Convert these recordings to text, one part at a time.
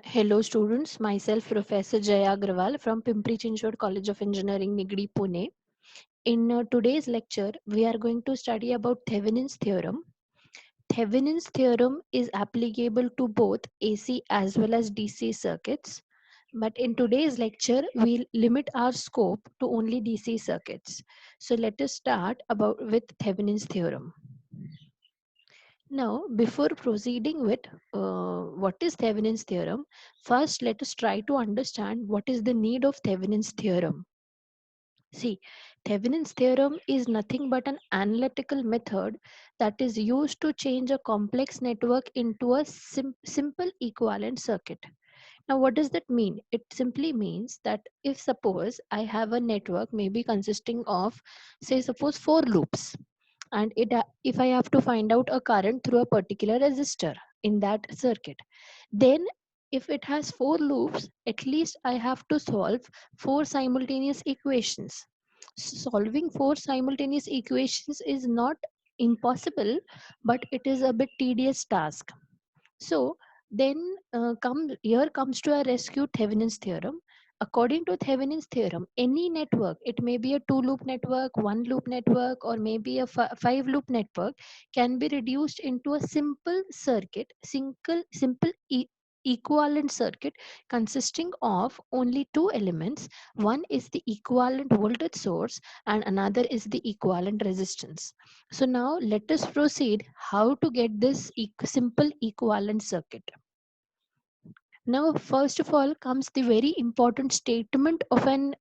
Hello students, myself Professor Jaya Agrawal from Pimpri Chinchwad College of Engineering, Nigdi, Pune. In today's lecture, we are going to study about Thevenin's theorem. Thevenin's theorem is applicable to both AC as well as DC circuits. But in today's lecture, we'll limit our scope to only DC circuits. So let us start with Thevenin's theorem. Now, before proceeding with what is Thevenin's theorem, first let us try to understand what is the need of Thevenin's theorem. See, Thevenin's theorem is nothing but an analytical method that is used to change a complex network into a simple equivalent circuit. Now, what does that mean? It simply means that if suppose I have a network maybe consisting of, say, suppose four loops, and if I have to find out a current through a particular resistor in that circuit, then if it has four loops, at least I have to solve four simultaneous equations. Solving four simultaneous equations is not impossible, but it is a bit tedious task. So then here comes to our rescue Thevenin's theorem. According to Thevenin's theorem, any network, it may be a two loop network, one loop network, or maybe a five loop network, can be reduced into a simple circuit, simple equivalent circuit consisting of only two elements. One is the equivalent voltage source and another is the equivalent resistance. So now let us proceed how to get this simple equivalent circuit. Now, first of all comes the very important statement of an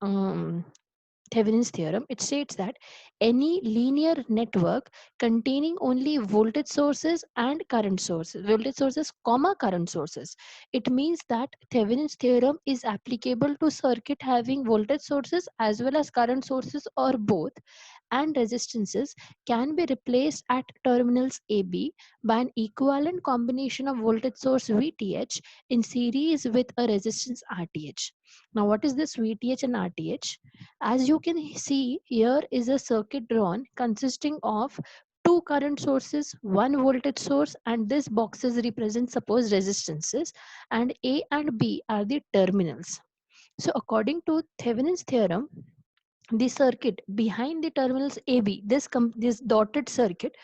Thevenin's theorem. It states that any linear network containing only voltage sources and current sources, voltage sources, comma current sources. It means that Thevenin's theorem is applicable to circuit having voltage sources as well as current sources or both, and resistances can be replaced at terminals AB by an equivalent combination of voltage source VTH in series with a resistance RTH. Now, what is this VTH and RTH? As you can see, here is a circuit drawn consisting of two current sources, one voltage source, and this boxes represent suppose resistances, and A and B are the terminals. So according to Thevenin's theorem, the circuit behind the terminals AB, this dotted circuit,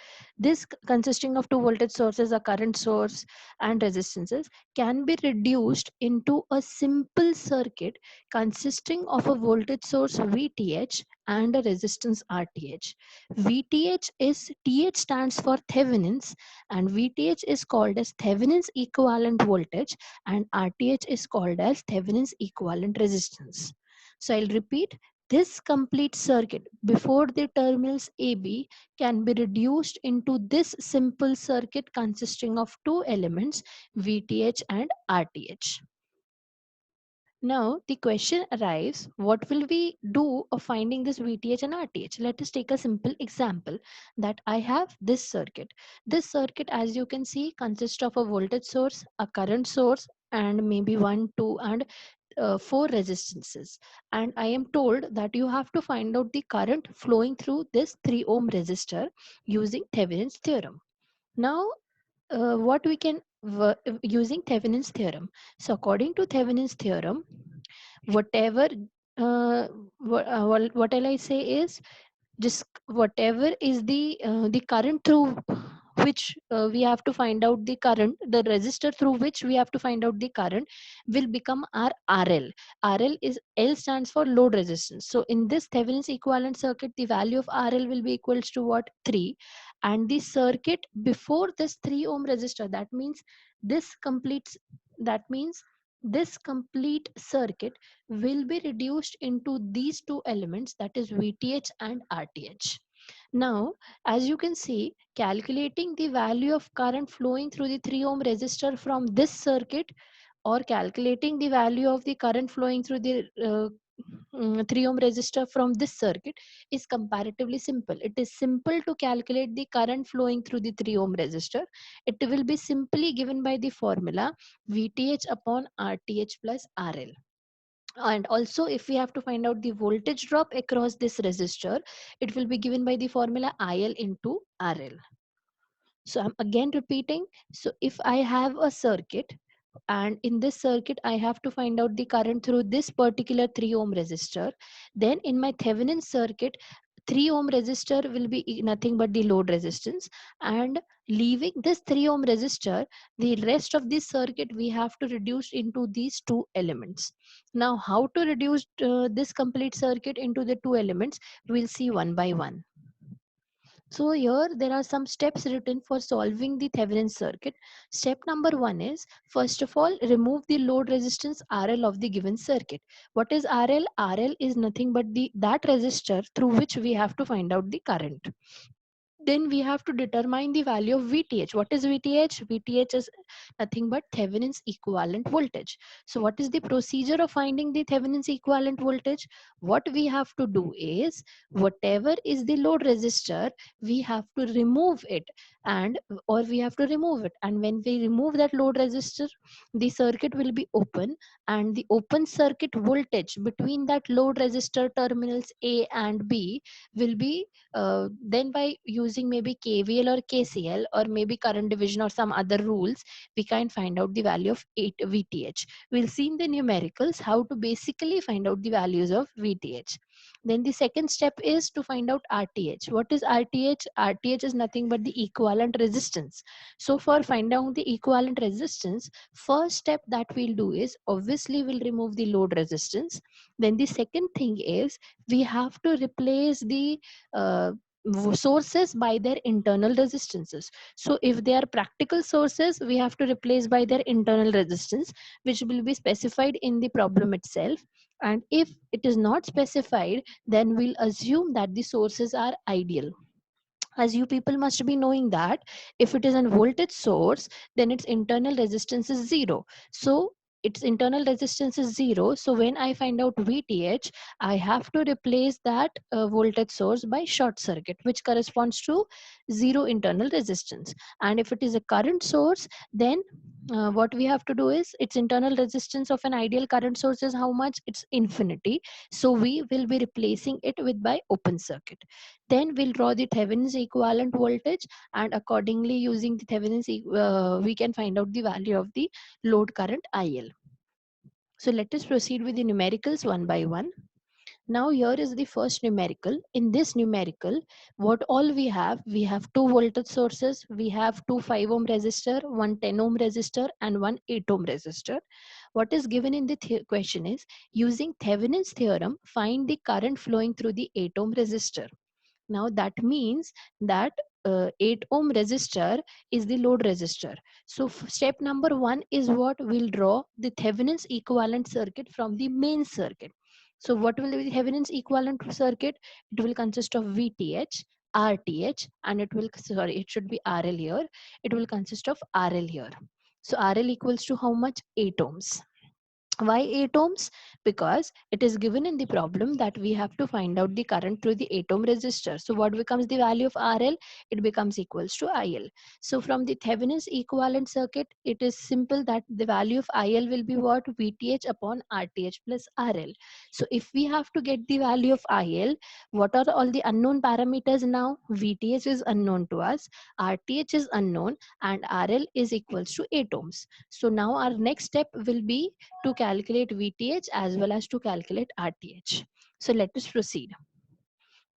consisting of two voltage sources, a current source, and resistances, can be reduced into a simple circuit consisting of a voltage source VTH and a resistance RTH. VTH is TH stands for Thevenin's, and VTH is called as Thevenin's equivalent voltage, and RTH is called as Thevenin's equivalent resistance. So I'll repeat, this complete circuit before the terminals AB can be reduced into this simple circuit consisting of two elements, VTH and RTH. Now the question arrives, what will we do of finding this VTH and RTH? Let us take a simple example that I have this circuit. This circuit, as you can see, consists of a voltage source, a current source, and maybe one, two, and four resistances. And I am told that you have to find out the current flowing through this 3 ohm resistor using Thevenin's theorem. Now, what we can using Thevenin's theorem. So according to Thevenin's theorem, whatever what I say is, just whatever is the current through which we have to find out the current, the resistor through which we have to find out the current will become our RL. RL is, L stands for load resistance. So in this Thevenin's equivalent circuit, the value of RL will be equals to what? 3. And the circuit before this 3 ohm resistor, this completes that means this complete circuit will be reduced into these two elements, that is VTH and RTH. Now, as you can see, calculating the value of current flowing through the 3 ohm resistor from this circuit, or calculating the value of the current flowing through the 3 ohm resistor from this circuit is comparatively simple. It is simple to calculate the current flowing through the 3 ohm resistor. It will be simply given by the formula VTH upon RTH plus RL. And also, if we have to find out the voltage drop across this resistor, it will be given by the formula IL into RL. So I'm again repeating. So if I have a circuit and in this circuit I have to find out the current through this particular 3 ohm resistor. Then in my Thevenin circuit, 3 ohm resistor will be nothing but the load resistance, and leaving this 3 ohm resistor, the rest of this circuit we have to reduce into these two elements. Now how to reduce this complete circuit into the two elements, we'll see one by one. So here there are some steps written for solving the Thevenin circuit. Step number one is, first of all, remove the load resistance RL of the given circuit. What is RL? RL is nothing but the that resistor through which we have to find out the current. Then we have to determine the value of VTH. What is VTH? VTH is nothing but Thevenin's equivalent voltage. So what is the procedure of finding the Thevenin's equivalent voltage? What we have to do is, whatever is the load resistor, we have to remove it, and or we have to remove it. And when we remove that load resistor, the circuit will be open, and the open circuit voltage between that load resistor terminals A and B will be then by using maybe KVL or KCL or maybe current division or some other rules, we can find out the value of 8 VTH. We'll see in the numericals how to basically find out the values of VTH. Then the second step is to find out RTH. What is RTH? RTH is nothing but the equivalent resistance. So for finding out the equivalent resistance, first step that we'll do is, obviously we'll remove the load resistance. Then the second thing is, we have to replace the uh, sources by their internal resistances. So if they are practical sources, we have to replace by their internal resistance, which will be specified in the problem itself. And if it is not specified, then we'll assume that the sources are ideal. As you people must be knowing that if it is a voltage source, then its internal resistance is zero. So its internal resistance is zero. So when I find out VTH, I have to replace that voltage source by short circuit, which corresponds to zero internal resistance. And if it is a current source, then what we have to do is, its internal resistance of an ideal current source is how much? It's infinity. So we will be replacing it with by open circuit. Then we'll draw the Thevenin's equivalent voltage, and accordingly using the we can find out the value of the load current IL. So let us proceed with the numericals one by one. Now here is the first numerical. In this numerical, what all we have two voltage sources, we have two 5 ohm resistor, one 10 ohm resistor and one 8 ohm resistor. What is given in the question is, using Thevenin's theorem, find the current flowing through the 8 ohm resistor. Now that means that 8 ohm resistor is the load resistor. So step number one is what? We'll draw the Thevenin's equivalent circuit from the main circuit. So what will be the Thevenin's equivalent circuit? It will consist of VTH, RTH, and it will, sorry, it should be RL here. It will consist of RL here. So RL equals to how much? 8 ohms. Why 8 ohms? Because it is given in the problem that we have to find out the current through the 8 ohm resistor. So what becomes the value of RL? It becomes equals to IL. So from the Thevenin's equivalent circuit, it is simple that the value of IL will be what? VTH upon RTH plus RL. So if we have to get the value of IL, what are all the unknown parameters now? VTH is unknown to us, RTH is unknown, and RL is equals to 8 ohms. So now our next step will be to calculate VTH as well as to calculate RTH. So let us proceed.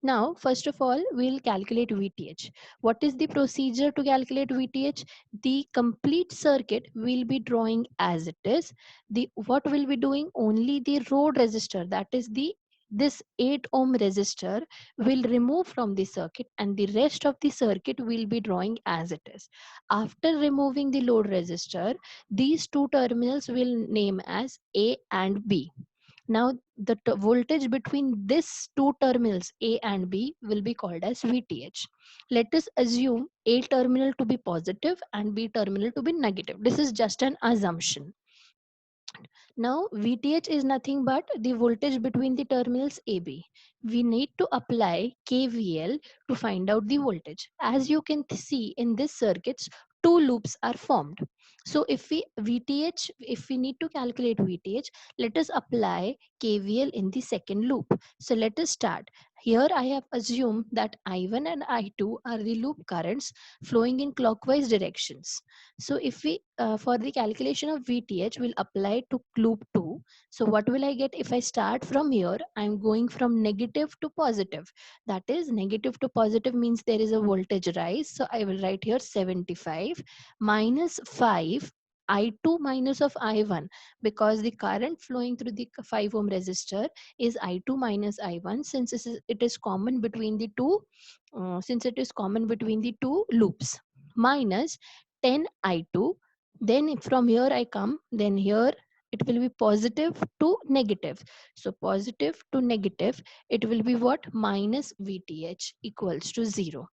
Now, first of all, we'll calculate VTH. What is the procedure to calculate VTH? The complete circuit will be drawing as it is. The what will be doing? Only the road resistor, that is the this 8 ohm resistor, will remove from the circuit, and the rest of the circuit will be drawing as it is. After removing the load resistor, these two terminals will name as A and B. Now the voltage between these two terminals A and B will be called as VTH. Let us assume A terminal to be positive and B terminal to be negative. This is just an assumption. Now VTH is nothing but the voltage between the terminals AB. We need to apply KVL to find out the voltage. As you can see in this circuits, two loops are formed. So if we need to calculate VTH, let us apply KVL in the second loop. So let us start. Here I have assumed that I1 and I2 are the loop currents flowing in clockwise directions. So if we, for the calculation of VTH, will apply to loop 2. So what will I get if I start from here? I'm going from negative to positive. That is, negative to positive means there is a voltage rise. So I will write here 75 minus 5 I2 minus of I1, because the current flowing through the 5 ohm resistor is I2 minus I1, since it is common between the two, loops, minus 10 I2. Then from here I come, then here it will be positive to negative. So positive to negative, it will be what? Minus VTH equals to 0.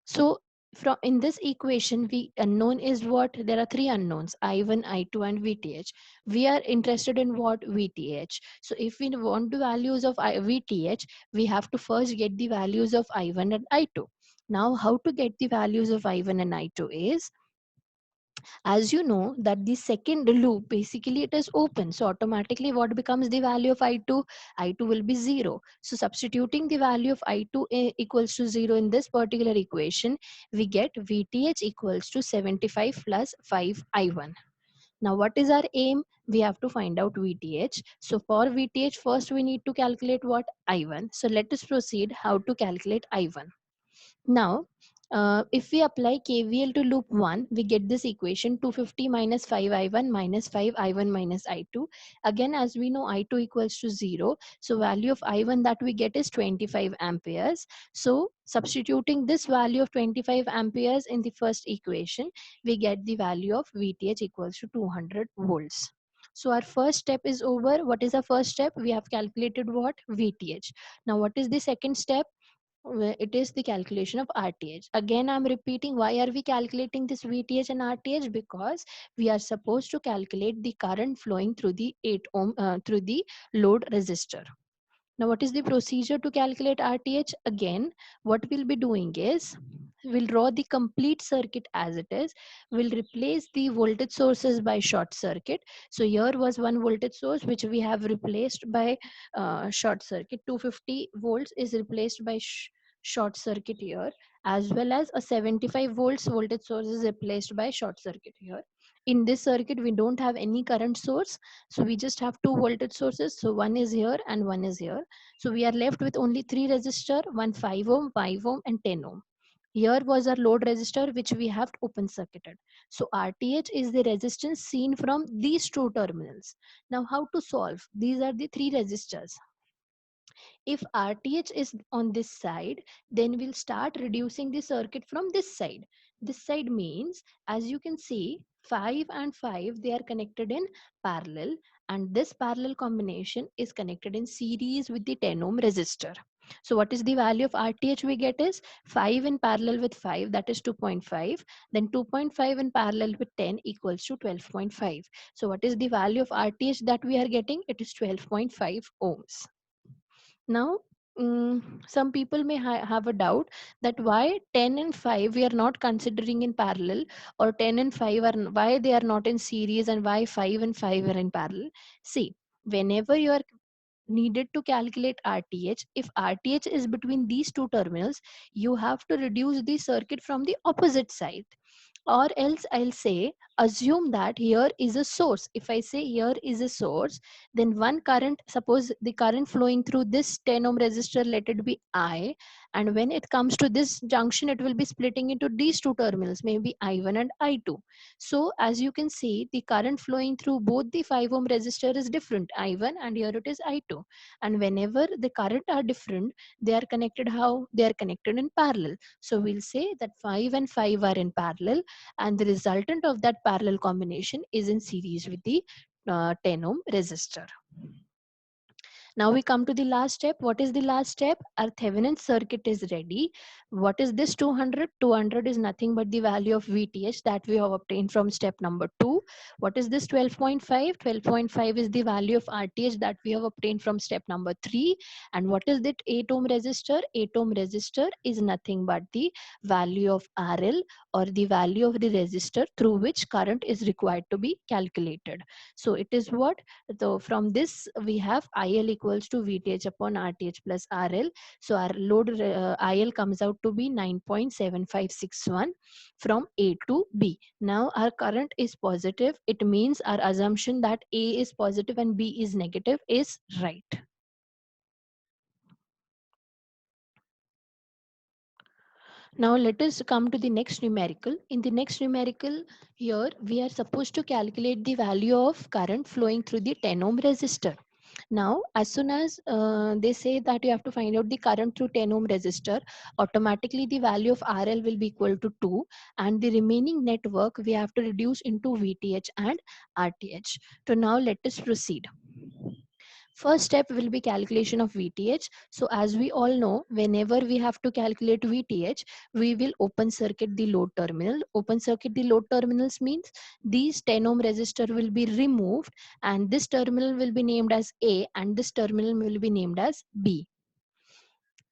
So from in this equation, we unknown is what? There are three unknowns: I1, I2, and VTH. We are interested in what? VTH. So if we want the values of VTH, we have to first get the values of I1 and I2. Now, how to get the values of I1 and I2 is, as you know that the second loop basically it is open, so automatically what becomes the value of I2? I2 will be 0. So substituting the value of I2 equals to 0 in this particular equation, we get VTH equals to 75 plus 5 I1. Now what is our aim? We have to find out VTH. So for VTH, first we need to calculate what? I1. So let us proceed how to calculate I1. Now, if we apply KVL to loop 1, we get this equation: 250 minus 5I1 minus 5I1 minus I2. Again, as we know, I2 equals to 0. So value of I1 that we get is 25 amperes. So substituting this value of 25 amperes in the first equation, we get the value of VTH equals to 200 volts. So our first step is over. What is our first step? We have calculated what? VTH. Now what is the second step? Where it is the calculation of RTH. Again, I'm repeating, why are we calculating this VTH and RTH? Because we are supposed to calculate the current flowing through the 8 ohm through the load resistor. Now, what is the procedure to calculate RTH? Again, what we'll be doing is, we'll draw the complete circuit as it is. We'll replace the voltage sources by short circuit. So here was one voltage source which we have replaced by short circuit. 250 volts is replaced by short circuit here, as well as a 75 volts voltage source is replaced by short circuit here. In this circuit, we don't have any current source, so we just have two voltage sources. So one is here and one is here. So we are left with only three resistor: one 5 ohm, 5 ohm, and 10 ohm. Here was our load resistor which we have open circuited. So RTH is the resistance seen from these two terminals. Now how to solve? These are the three resistors. If RTH is on this side, then we'll start reducing the circuit from this side. This side means, as you can see, 5 and 5, they are connected in parallel, and this parallel combination is connected in series with the 10 ohm resistor. So what is the value of RTH we get is 5 in parallel with 5, that is 2.5. Then 2.5 in parallel with 10 equals to 12.5. So what is the value of RTH that we are getting? It is 12.5 ohms. Now, some people may have a doubt that why 10 and 5 we are not considering in parallel, or 10 and 5 are why they are not in series, and why 5 and 5 are in parallel. See, whenever you are needed to calculate RTH, if RTH is between these two terminals, you have to reduce the circuit from the opposite side. Or else I'll say, assume that here is a source. If I say here is a source, then one current, suppose the current flowing through this 10 ohm resistor, let it be I, and when it comes to this junction, it will be splitting into these two terminals, maybe I1 and I2. So as you can see, the current flowing through both the 5 ohm resistor is different, I1, and here it is I2. And whenever the current are different, they are connected how? They are connected in parallel. So we'll say that 5 and 5 are in parallel, and the resultant of that parallel combination is in series with the 10 ohm resistor. Now we come to the last step. What is the last step? Our Thevenin circuit is ready. What is this 200? 200 is nothing but the value of VTH that we have obtained from step number 2. What is this 12.5? 12.5 is the value of RTH that we have obtained from step number 3. And what is that 8 ohm resistor? 8 ohm resistor is nothing but the value of RL, or the value of the resistor through which current is required to be calculated. So it is what? So from this we have IL equals to VTH upon RTH plus RL. So our load IL comes out to be 9.7561 from A to B. Now our current is positive. It means our assumption that A is positive and B is negative is right. Now let us come to the next numerical. In the next numerical, here we are supposed to calculate the value of current flowing through the 10 ohm resistor. Now, as soon as they say that you have to find out the current through 10 ohm resistor, automatically the value of RL will be equal to 2, and the remaining network we have to reduce into VTH and RTH. So now let us proceed. First step will be calculation of VTH. So as we all know, whenever we have to calculate VTH, we will open circuit the load terminal. Open circuit the load terminals means these 10 ohm resistor will be removed, and this terminal will be named as A and this terminal will be named as B.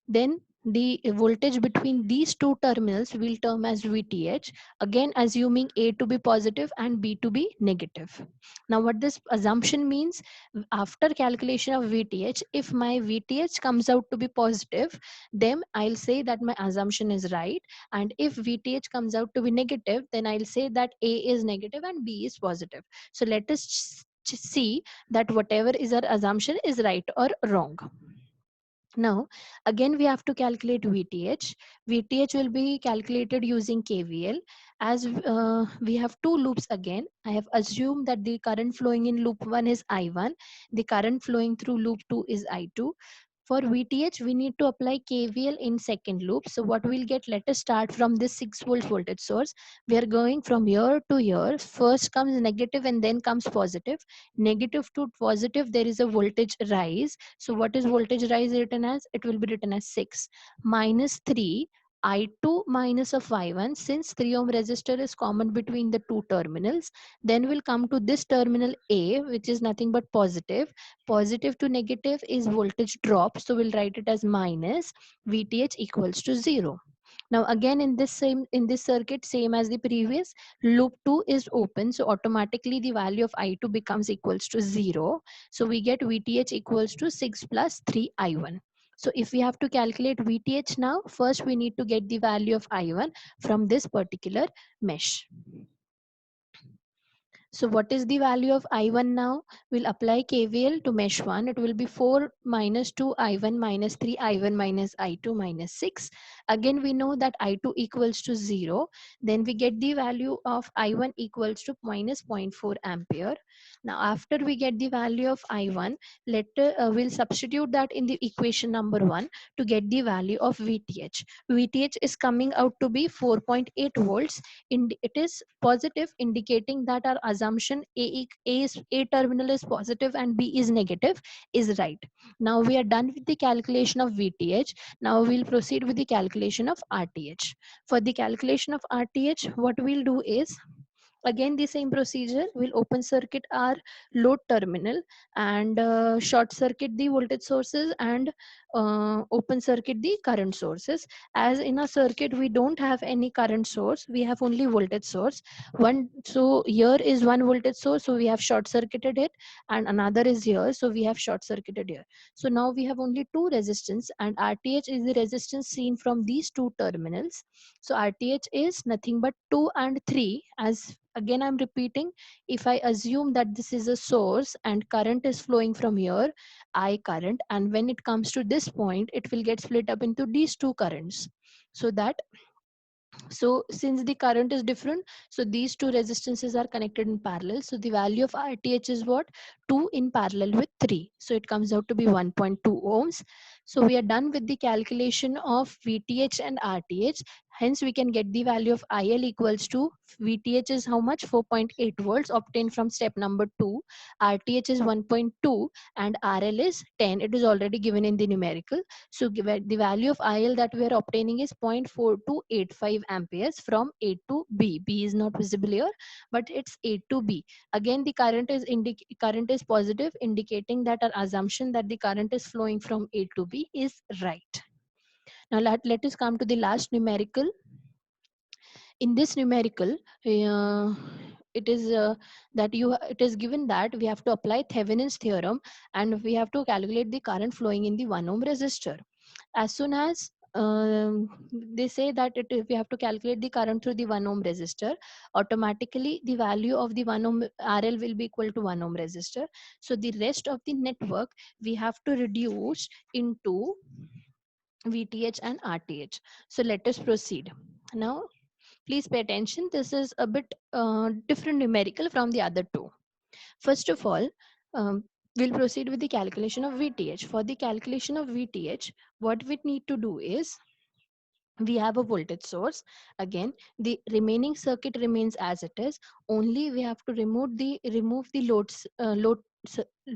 Then the voltage between these two terminals will term as VTH, again assuming A to be positive and B to be negative. Now what this assumption means, after calculation of VTH, if my VTH comes out to be positive, then I'll say that my assumption is right, and if VTH comes out to be negative, then I'll say that A is negative and B is positive. So let us see that whatever is our assumption is right or wrong. Now, again, we have to calculate VTH. VTH will be calculated using KVL. As we have two loops again, I have assumed that the current flowing in loop 1 is I1. The current flowing through loop 2 is I2. For VTH, we need to apply KVL in second loop. So what we'll get, let us start from this 6 volt voltage source. We are going from here to here. First comes negative and then comes positive. Negative to positive, there is a voltage rise. So what is voltage rise written as? It will be written as 6 minus 3 I2 minus of I1. Since 3 ohm resistor is common between the two terminals, then we'll come to this terminal A, which is nothing but positive. Positive to negative is voltage drop, so we'll write it as minus VTH equals to 0. Now again in this circuit, same as the previous, loop 2 is open, so automatically the value of I2 becomes equals to 0. So we get VTH equals to 6 plus 3 I1. So if we have to calculate VTH now, first we need to get the value of I1 from this particular mesh. So what is the value of I1 now? We'll apply KVL to mesh 1. It will be 4 minus 2 I1 minus 3 I1 minus I2 minus 6. Again, we know that I2 equals to 0. Then we get the value of I1 equals to minus 0.4 ampere. Now, after we get the value of I1, we'll substitute that in the equation number 1 to get the value of VTH. VTH is coming out to be 4.8 volts. It is positive, indicating that our assumption A terminal is positive and B is negative is right. Now we are done with the calculation of VTH. Now we'll proceed with the calculation of RTH. For the calculation of RTH, what we'll do is, again the same procedure. We'll open circuit our load terminal and short circuit the voltage sources and open circuit the current sources. As in a circuit we don't have any current source, we have only voltage source. So here is one voltage source, so we have short circuited it, and another is here, so we have short circuited here. So now we have only two resistance, and RTH is the resistance seen from these two terminals. So RTH is nothing but 2 and 3. As again I'm repeating, if I assume that this is a source and current is flowing from here, I current, and when it comes to this point, it will get split up into these two currents. So since the current is different, so these two resistances are connected in parallel. So the value of RTH is what? 2 in parallel with 3. So it comes out to be 1.2 ohms. So we are done with the calculation of VTH and RTH. Hence we can get the value of IL equals to, VTH is how much? 4.8 volts obtained from step number 2. RTH is 1.2 and RL is 10. It is already given in the numerical. So the value of IL that we are obtaining is 0.4285 amperes from A to B. B is not visible here, but it's A to B. Again, the current is positive, indicating that our assumption that the current is flowing from A to B is right. Now let us come to the last numerical. In this numerical, it is that you it is given that we have to apply Thevenin's theorem, and we have to calculate the current flowing in the 1 ohm resistor. As soon as they say that we have to calculate the current through the 1 ohm resistor, automatically the value of the 1 ohm RL will be equal to 1 ohm resistor. So the rest of the network we have to reduce into VTH and RTH. So let us proceed. Now, please pay attention. This is a bit different numerical from the other two. First of all, we'll proceed with the calculation of VTH. For the calculation of VTH, what we need to do is we have a voltage source. Again, the remaining circuit remains as it is. Only we have to remove the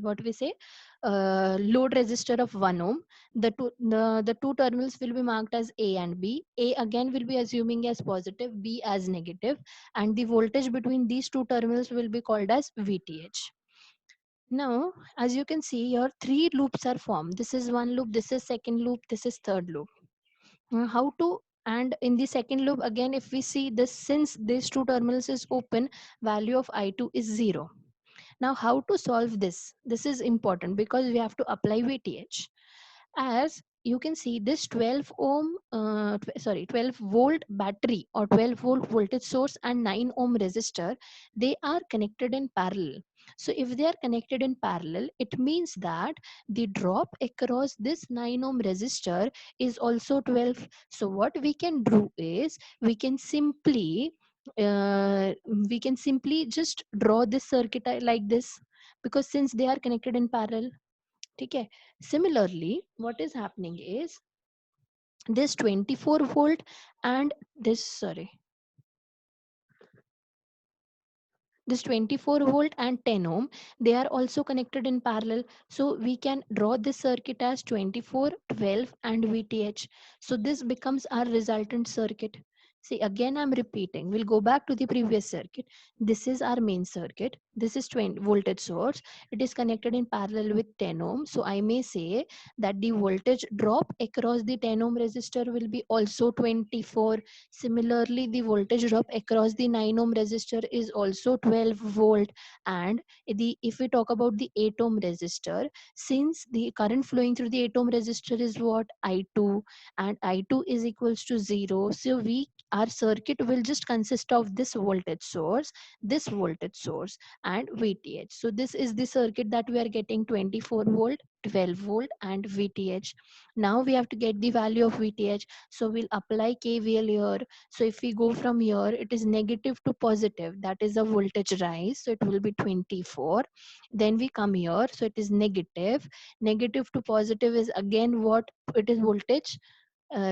what we say, load resistor of 1 ohm. The two terminals will be marked as A and B. A again will be assuming as positive, B as negative, and the voltage between these two terminals will be called as VTH. Now, as you can see here, three loops are formed. This is one loop, this is second loop, this is third loop. How to, and in the second loop again, if we see this, since these two terminals is open, value of I2 is 0. Now how to solve this? This is important because we have to apply VTH. As you can see, this 12 ohm 12 volt battery or 12 volt voltage source and 9 ohm resistor, they are connected in parallel. So if they are connected in parallel, it means that the drop across this 9 ohm resistor is also 12. So what we can do is uh, we can simply just draw this circuit like this, because since they are connected in parallel. Okay. Similarly, what is happening is this 24 volt and this, sorry, this 24 volt and 10 ohm, they are also connected in parallel. So we can draw this circuit as 24, 12 and VTH. So this becomes our resultant circuit. See, again I'm repeating, we'll go back to the previous circuit. This is our main circuit, this is 20 voltage source, it is connected in parallel with 10 ohm. So I may say that the voltage drop across the 10 ohm resistor will be also 24. Similarly, the voltage drop across the 9 ohm resistor is also 12 volt. And if we talk about the 8 ohm resistor, since the current flowing through the 8 ohm resistor is what? I2, and I2 is equals to 0. So our circuit will just consist of this voltage source and VTH. So this is the circuit that we are getting: 24 volt, 12 volt and VTH. Now we have to get the value of VTH. So we'll apply KVL here. So if we go from here, it is negative to positive, that is a voltage rise, so it will be 24. Then we come here, so it is negative. Negative to positive is again what? It is voltage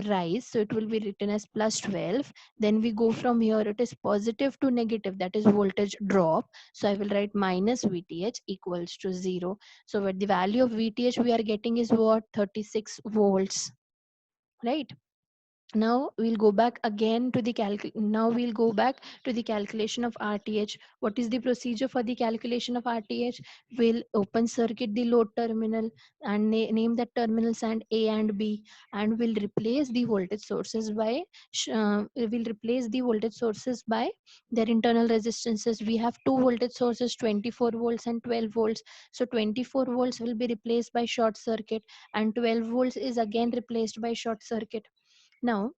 rise, so it will be written as plus 12. Then we go from here, it is positive to negative, that is voltage drop, so I will write minus VTH equals to 0. So what the value of VTH we are getting is what? 36 volts, right? Now we'll go back again to the calculation of RTH. What is the procedure for the calculation of RTH? We'll open circuit the load terminal and name that terminals and A and B, and we'll replace the voltage sources by their internal resistances. We have two voltage sources, 24 volts and 12 volts. So 24 volts will be replaced by short circuit, and 12 volts is again replaced by short circuit. Now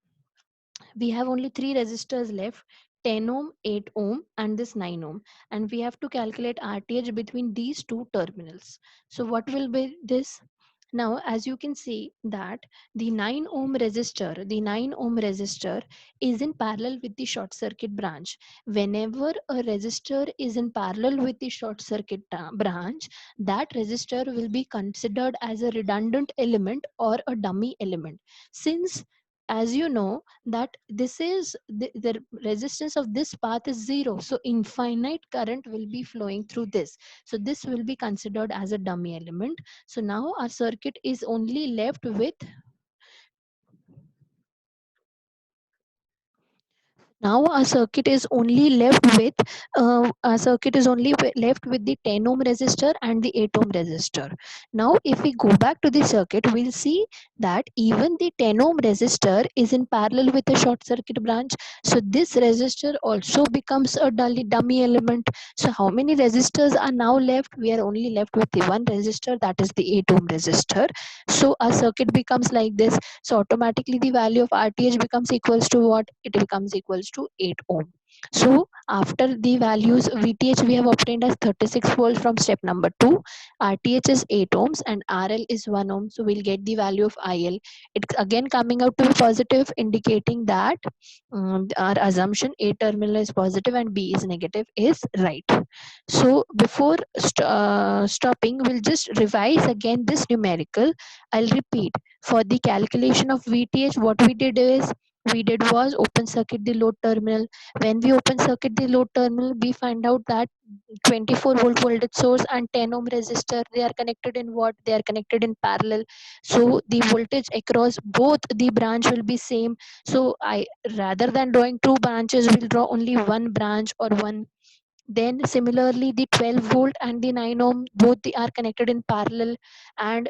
we have only three resistors left: 10 ohm, 8 ohm and this 9 ohm, and we have to calculate RTH between these two terminals. So what will be this? Now as you can see that the 9 ohm resistor is in parallel with the short circuit branch. Whenever a resistor is in parallel with the short circuit branch, that resistor will be considered as a redundant element or a dummy element. Since, as you know, that this is the resistance of this path is 0, so infinite current will be flowing through this, so this will be considered as a dummy element. So now our circuit is only left with Now our circuit is only left with left with the 10 ohm resistor and the 8 ohm resistor. Now if we go back to the circuit, we'll see that even the 10 ohm resistor is in parallel with a short circuit branch. So this resistor also becomes a dummy element. So how many resistors are now left? We are only left with the one resistor, that is the 8 ohm resistor. So our circuit becomes like this. So automatically the value of RTH becomes equals to what? It becomes equals to 8 ohm. So after the values VTH we have obtained as 36 volts from step number 2, RTH is 8 ohms and RL is 1 ohm. So we'll get the value of IL. It's again coming out to be positive, indicating that our assumption A terminal is positive and B is negative is right. So before stopping, we'll just revise again this numerical. I'll repeat. For the calculation of VTH, what we did was open circuit the load terminal. When we open circuit the load terminal, we find out that 24-volt voltage source and 10 ohm resistor, they are connected in what? They are connected in parallel. So the voltage across both the branch will be same. So I, rather than drawing two branches, will draw only one branch or one. Then similarly the 12 volt and the 9 ohm, both they are connected in parallel, and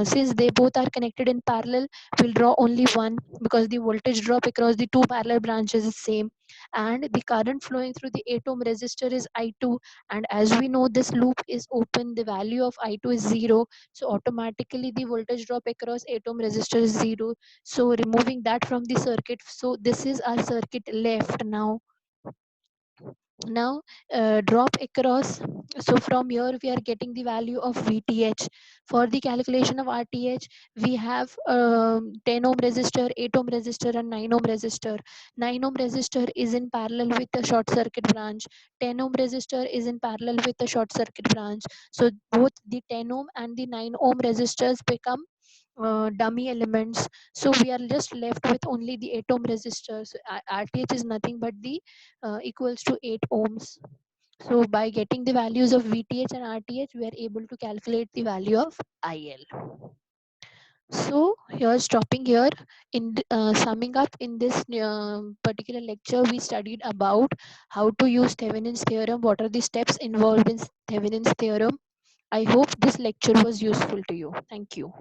since they both are connected in parallel, we'll draw only one, because the voltage drop across the two parallel branches is same. And the current flowing through the 8 ohm resistor is I2, and as we know this loop is open, the value of I2 is 0. So automatically the voltage drop across 8 ohm resistor is 0. So removing that from the circuit, so this is our circuit left now. Now drop across. So from here we are getting the value of VTH. For the calculation of RTH, we have 10 ohm resistor, 8 ohm resistor and 9 ohm resistor. 9 ohm resistor is in parallel with the short circuit branch. 10 ohm resistor is in parallel with the short circuit branch. So both the 10 ohm and the 9 ohm resistors become dummy elements. So we are just left with only the 8 ohm resistors. RTH is nothing but the equals to 8 ohms. So by getting the values of VTH and RTH, we are able to calculate the value of IL. So here, stopping here, in summing up, in this particular lecture, we studied about how to use Thevenin's theorem, what are the steps involved in Thevenin's theorem. I hope this lecture was useful to you. Thank you.